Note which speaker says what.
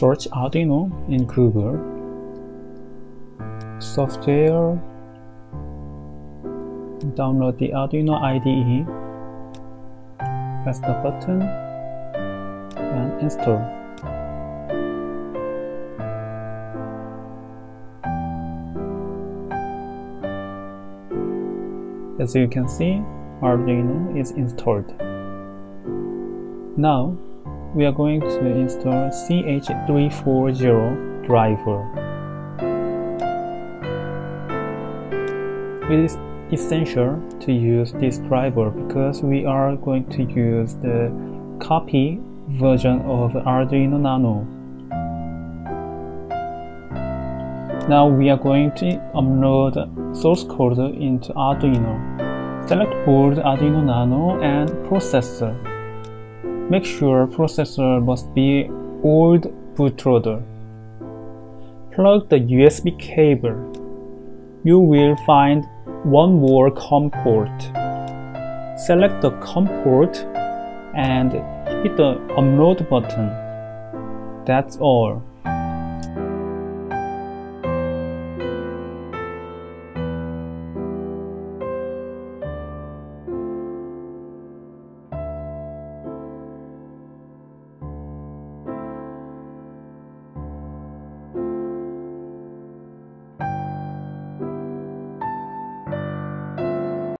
Speaker 1: Search Arduino in Google, software, download the Arduino IDE, press the button and install. As you can see, Arduino is installed. Now we are going to install CH340 driver. It is essential to use this driver because we are going to use the copy version of Arduino Nano. Now we are going to upload source code into Arduino. Select board Arduino Nano and processor. Make sure processor must be old bootloader. Plug the USB cable. You will find one more COM port. Select the COM port and hit the upload button. That's all.